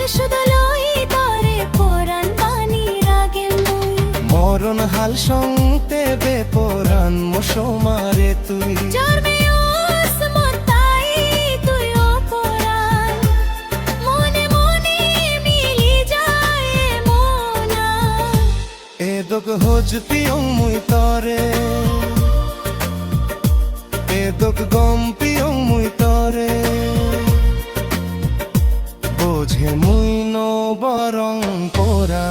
শুধু লই তরে পরাণ পানি রাগে মুই মরণ হাল সঙ্গতে বেপরাণ মশমারে তুই জন্মে ওসমত তাই তুই অপরাণ মনে মনে মিলি যায় মোনা এদক হোজ পিয়ং মুই তরে এদক গম পিয়ং মুই তরে বোঝে মুই ন বরং পোরা